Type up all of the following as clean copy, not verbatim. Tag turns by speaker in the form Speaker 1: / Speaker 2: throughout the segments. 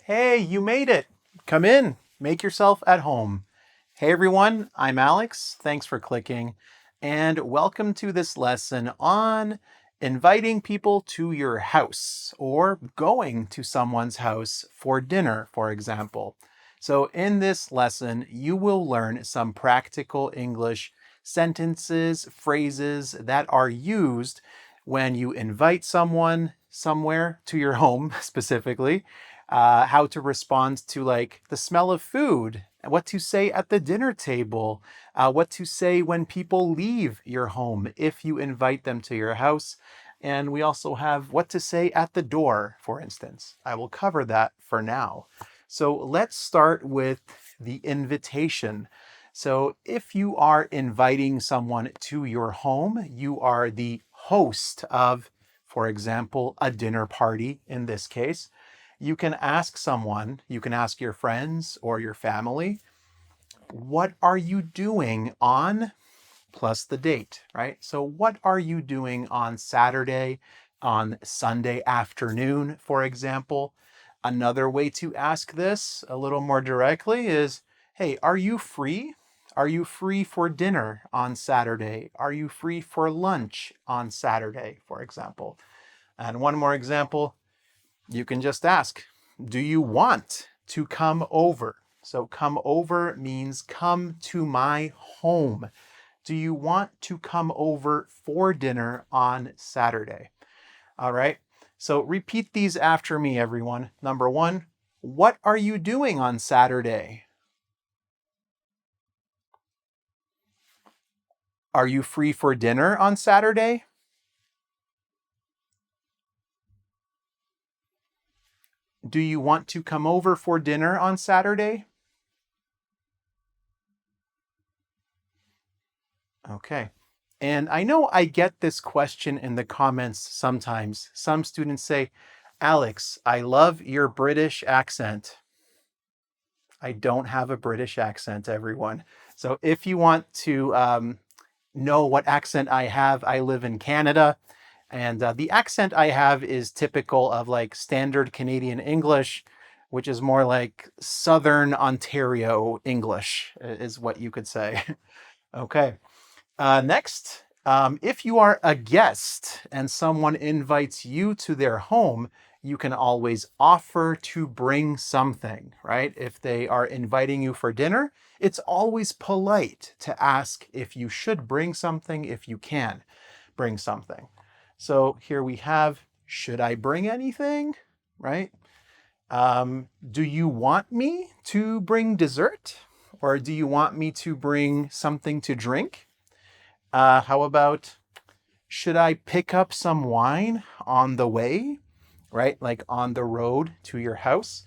Speaker 1: Hey, you made it. Come in. Make yourself at home. Hey everyone, I'm Alex. Thanks for clicking. And welcome to this lesson on inviting people to your house or going to someone's house for dinner, for example. So in this lesson, you will learn some practical English sentences, phrases that are used when you invite someone somewhere to your home specifically, how to respond to like the smell of food, what to say at the dinner table, what to say when people leave your home if you invite them to your house. And we also have what to say at the door, for instance. I will cover that for now. So let's start with the invitation. So if you are inviting someone to your home, you are the host of, for example, a dinner party in this case. You can ask someone, you can ask your friends or your family, what are you doing on plus the date, right? So what are you doing on Saturday, on Sunday afternoon, for example? Another way to ask this a little more directly is, hey, are you free? Are you free for dinner on Saturday? Are you free for lunch on Saturday, for example? And one more example, you can just ask, do you want to come over? So come over means come to my home. Do you want to come over for dinner on Saturday? All right. So repeat these after me, everyone. Number one, what are you doing on Saturday? Are you free for dinner on Saturday? Do you want to come over for dinner on Saturday? Okay. And I know I get this question in the comments sometimes. Some students say, Alex, I love your British accent. I don't have a British accent, everyone. So if you want to know what accent I live in Canada. And the accent I have is typical of like standard Canadian English, which is more like Southern Ontario English, is what you could say. Okay. Next, if you are a guest and someone invites you to their home, you can always offer to bring something, right? If they are inviting you for dinner, it's always polite to ask if you should bring something, if you can bring something. So here we have, should I bring anything, right? Do you want me to bring dessert? Or do you want me to bring something to drink? How about, should I pick up some wine on the way, right? Like on the road to your house?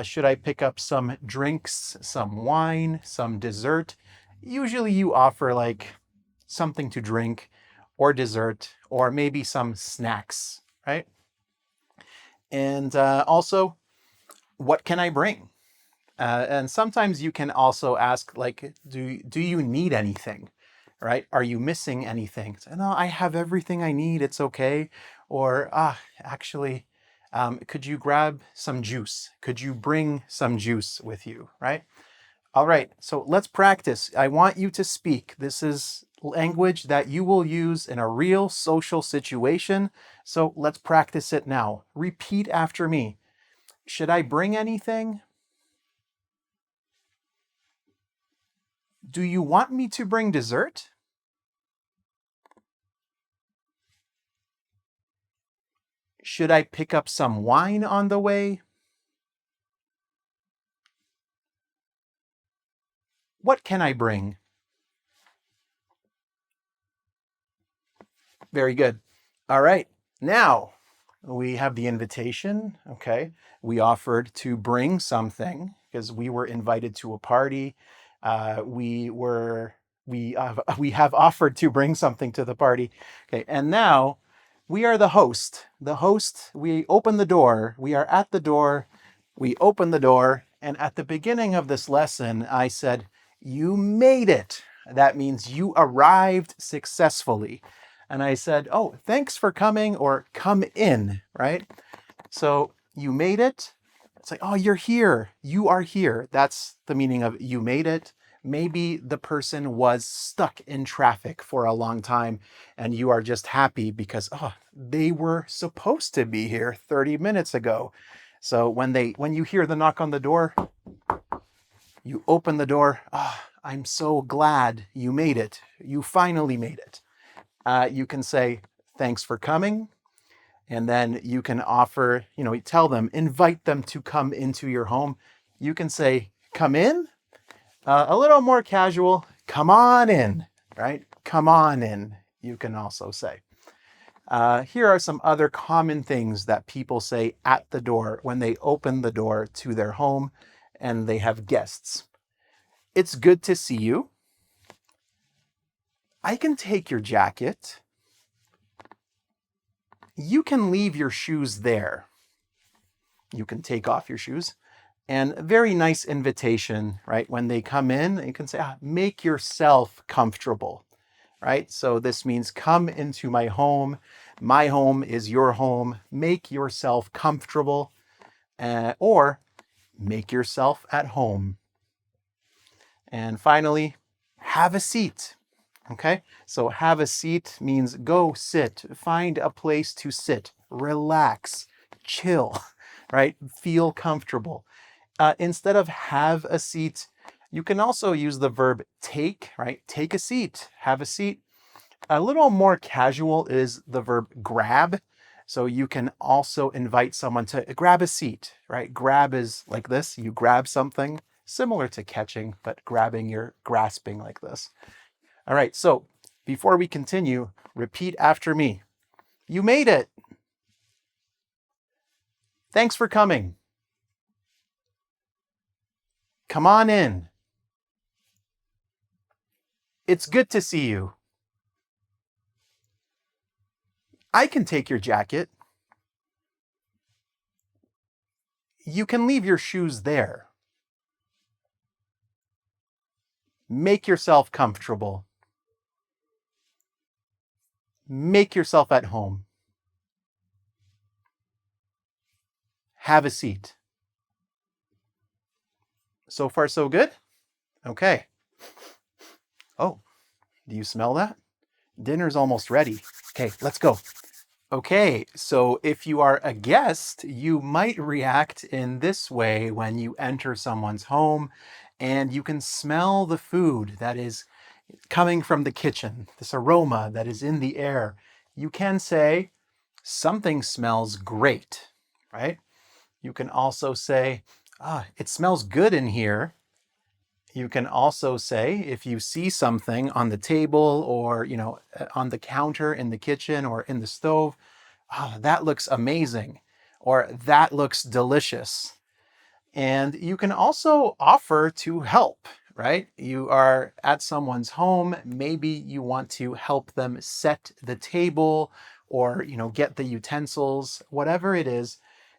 Speaker 1: Should I pick up some drinks, some wine, some dessert? Usually you offer like something to drink or dessert or maybe some snacks, right? And also, what can I bring? And sometimes you can also ask, like, do you need anything, right? Are you missing anything? So, no, I have everything I need. It's okay. Or, actually, could you grab some juice? Could you bring some juice with you, right? All right, so let's practice. I want you to speak. This is language that you will use in a real social situation. So let's practice it now. Repeat after me. Should I bring anything? Do you want me to bring dessert? Should I pick up some wine on the way? What can I bring? Very good. All right. Now we have the invitation. Okay. We offered to bring something because we were invited to a party. We have offered to bring something to the party. Okay. And now we are the host. The host, we open the door. We are at the door. We open the door. And at the beginning of this lesson, I said, you made it. That means you arrived successfully. And I said, oh, thanks for coming, or come in, right? So you made it. It's like, oh, you're here. You are here. That's the meaning of you made it. Maybe the person was stuck in traffic for a long time and you are just happy because, oh, they were supposed to be here 30 minutes ago. So when you hear the knock on the door, you open the door. Ah, I'm so glad you made it. You finally made it. You can say, thanks for coming. And then you can offer, tell them, invite them to come into your home. You can say, come in. A little more casual, come on in, right? Come on in, you can also say. Here are some other common things that people say at the door when they open the door to their home and they have guests. It's good to see you. I can take your jacket. You can leave your shoes there. You can take off your shoes. And a very nice invitation, right? When they come in, you can say, make yourself comfortable, right? So this means come into my home. My home is your home. Make yourself comfortable, or make yourself at home. And finally, have a seat. Okay, so have a seat means go sit, find a place to sit, relax, chill, right? Feel comfortable. Instead of have a seat, you can also use the verb take, right? Take a seat, have a seat. A little more casual is the verb grab. So you can also invite someone to grab a seat, right? Grab is like this, you grab something, similar to catching, but grabbing, you're grasping like this. All right, so before we continue, repeat after me. You made it. Thanks for coming. Come on in. It's good to see you. I can take your jacket. You can leave your shoes there. Make yourself comfortable. Make yourself at home. Have a seat. So far, so good? Okay. Oh, do you smell that? Dinner's almost ready. Okay, let's go. Okay, so if you are a guest, you might react in this way when you enter someone's home and you can smell the food that is coming from the kitchen, this aroma that is in the air. You can say, something smells great, right? You can also say, it smells good in here. You can also say, if you see something on the table or, on the counter in the kitchen or in the stove, that looks amazing, or that looks delicious. And you can also offer to help, right? You are at someone's home. Maybe you want to help them set the table or, get the utensils, whatever it is,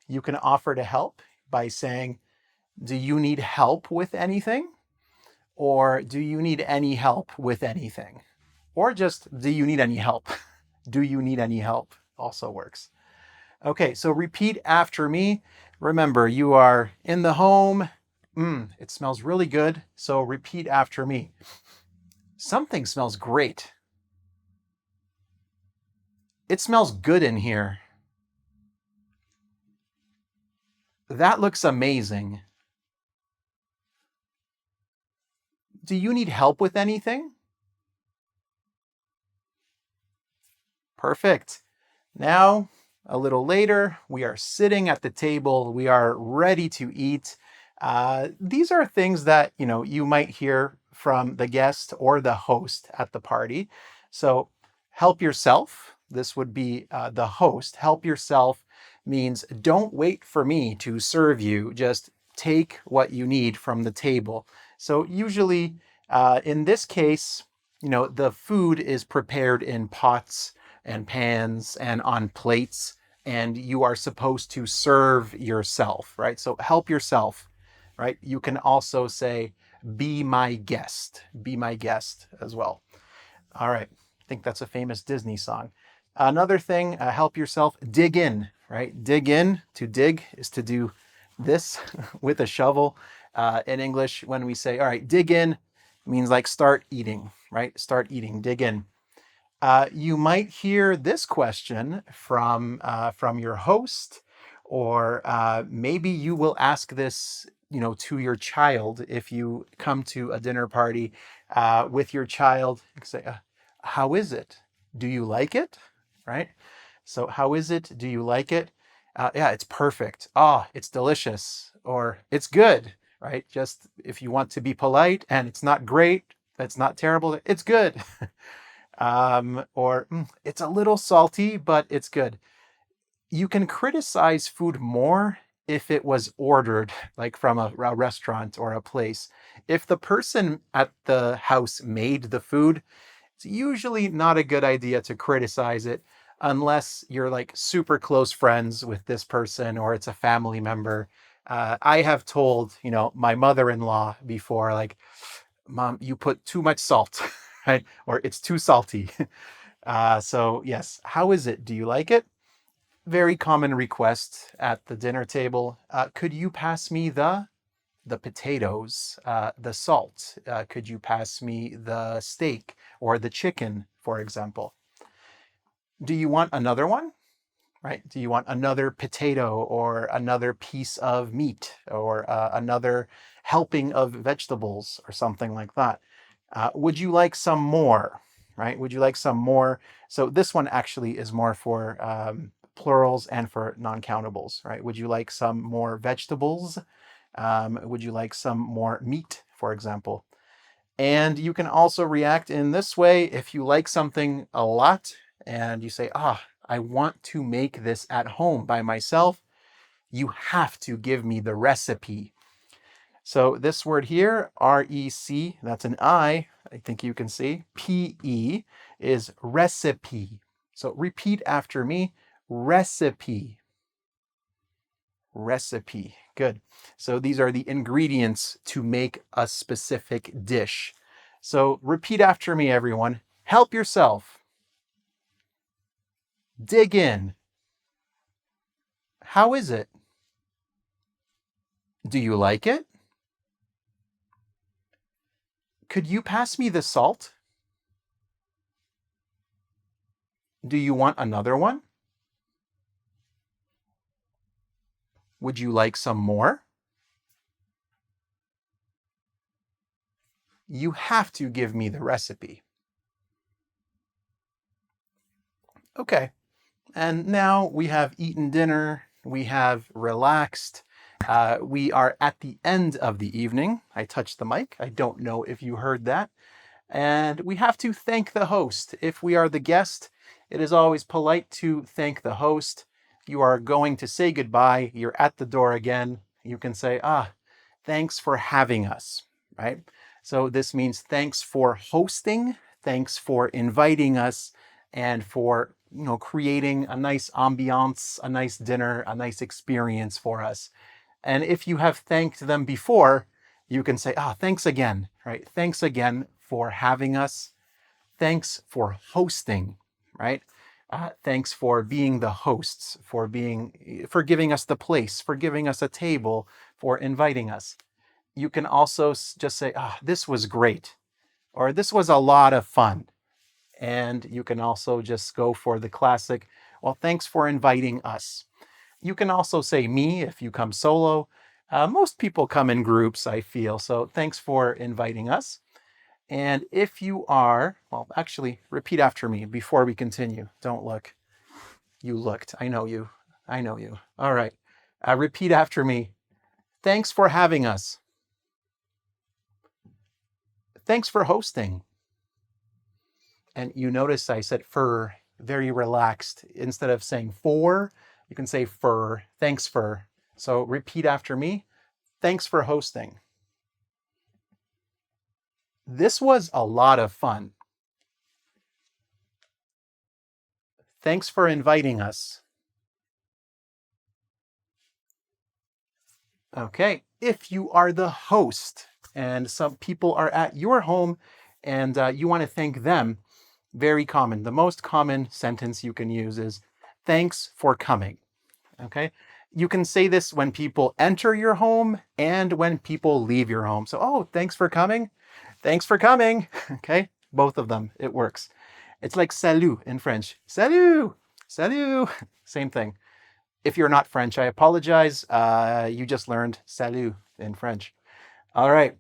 Speaker 1: you can offer to help by saying, do you need help with anything? Or do you need any help with anything? Or just, do you need any help? Do you need any help? Also works. Okay, so repeat after me. Remember, you are in the home. It smells really good. So repeat after me. Something smells great. It smells good in here. That looks amazing. Do you need help with anything? Perfect. Now, a little later, we are sitting at the table. We are ready to eat. These are things that, you might hear from the guest or the host at the party. So help yourself. This would be the host. Help yourself means don't wait for me to serve you. Just take what you need from the table. So usually in this case, the food is prepared in pots and pans and on plates, and you are supposed to serve yourself, right? So help yourself, right? You can also say, be my guest as well. All right. I think that's a famous Disney song. Another thing, help yourself, dig in, right? Dig in, to dig is to do this with a shovel. In English, when we say, all right, dig in, means like start eating, right? Start eating, dig in. You might hear this question from your host, or maybe you will ask this, to your child if you come to a dinner party with your child. You can say, "How is it? Do you like it?" Right? So, how is it? Do you like it? Yeah, it's perfect. Oh, it's delicious, or it's good. Right? Just if you want to be polite, and it's not great, it's not terrible, it's good. Or it's a little salty, but it's good. You can criticize food more if it was ordered, like from a restaurant or a place. If the person at the house made the food, it's usually not a good idea to criticize it unless you're like super close friends with this person or it's a family member. I have told, my mother-in-law before, like, Mom, you put too much salt, right? Or it's too salty. So yes, how is it? Do you like it? Very common request at the dinner table. Could you pass me the potatoes, the salt? Could you pass me the steak or the chicken, for example? Do you want another one? Right? Do you want another potato or another piece of meat or another helping of vegetables or something like that? Would you like some more? Right? Would you like some more? So this one actually is more for plurals and for non-countables, right? Would you like some more vegetables? Would you like some more meat, for example? And you can also react in this way if you like something a lot and you say, I want to make this at home by myself. You have to give me the recipe. So this word here, REC, that's an I think you can see. PE is recipe. So repeat after me, recipe. Recipe. Good. So these are the ingredients to make a specific dish. So repeat after me, everyone. Help yourself. Dig in. How is it? Do you like it? Could you pass me the salt? Do you want another one? Would you like some more? You have to give me the recipe. Okay. And now we have eaten dinner. We have relaxed. We are at the end of the evening. I touched the mic. I don't know if you heard that. And we have to thank the host. If we are the guest, it is always polite to thank the host. You are going to say goodbye. You're at the door again. You can say, thanks for having us, right? So this means thanks for hosting, thanks for inviting us, and for creating a nice ambiance, a nice dinner, a nice experience for us. And if you have thanked them before, you can say, thanks again, right? Thanks again for having us. Thanks for hosting, right? Thanks for being the hosts, for giving us the place, for giving us a table, for inviting us. You can also just say, this was great, or this was a lot of fun. And you can also just go for the classic, well, thanks for inviting us. You can also say me if you come solo. Most people come in groups, I feel. So thanks for inviting us. And if you are, well, actually, repeat after me before we continue. Don't look. You looked. I know you. I know you. All right. Repeat after me. Thanks for having us. Thanks for hosting. And you notice I said for, very relaxed. Instead of saying for, you can say for, thanks for. So repeat after me. Thanks for hosting. This was a lot of fun. Thanks for inviting us. Okay, if you are the host and some people are at your home and you want to thank them, very common. The most common sentence you can use is thanks for coming. Okay, You can say this when people enter your home and when people leave your home. So, oh, thanks for coming. Thanks for coming. Okay, both of them, it works. It's like salut in French. Salut, salut, same thing. If you're not French, I apologize. You just learned salut in French. All right,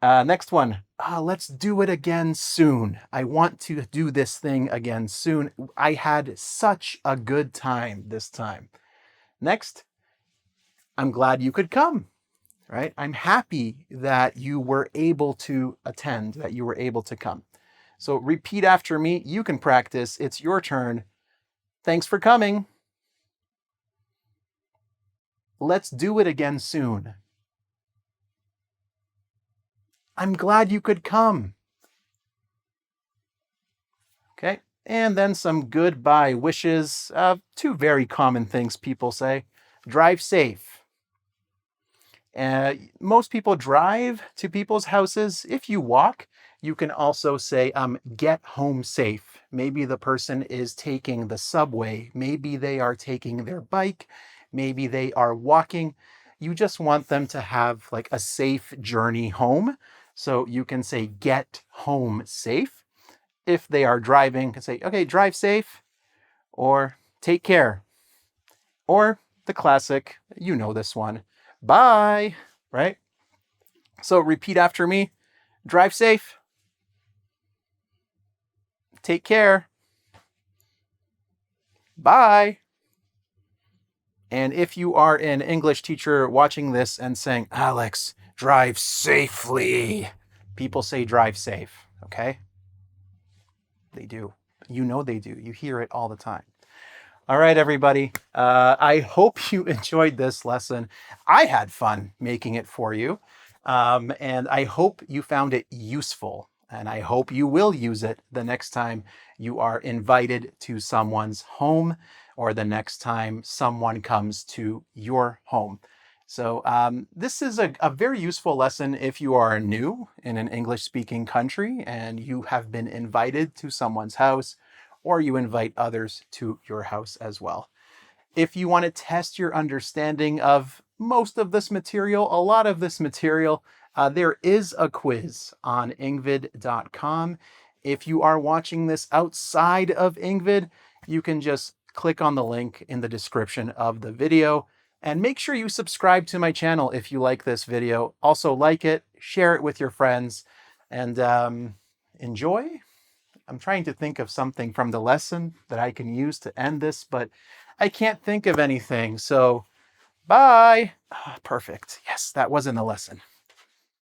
Speaker 1: next one. Let's do it again soon. I want to do this thing again soon. I had such a good time this time. Next, I'm glad you could come, right? I'm happy that you were able to attend, that you were able to come. So repeat after me. You can practice. It's your turn. Thanks for coming. Let's do it again soon. I'm glad you could come. Okay, and then some goodbye wishes. Two very common things people say. Drive safe. Most people drive to people's houses. If you walk, you can also say, get home safe. Maybe the person is taking the subway. Maybe they are taking their bike. Maybe they are walking. You just want them to have like a safe journey home. So you can say, get home safe. If they are driving, you can say, okay, drive safe, or take care. Or the classic, you know this one, bye, right? So repeat after me. Drive safe. Take care. Bye. And if you are an English teacher watching this and saying, Alex, drive safely, people say drive safe, okay? They do. You know they do. You hear it all the time. All right, everybody. I hope you enjoyed this lesson. I had fun making it for you. And I hope you found it useful. And I hope you will use it the next time you are invited to someone's home or the next time someone comes to your home. So this is a very useful lesson if you are new in an English-speaking country and you have been invited to someone's house, or you invite others to your house as well. If you want to test your understanding of most of this material, a lot of this material, there is a quiz on engvid.com. If you are watching this outside of engvid, you can just click on the link in the description of the video. And make sure you subscribe to my channel if you like this video. Also like it, share it with your friends, and enjoy. I'm trying to think of something from the lesson that I can use to end this, but I can't think of anything. So bye. Perfect. Yes, that was in the lesson.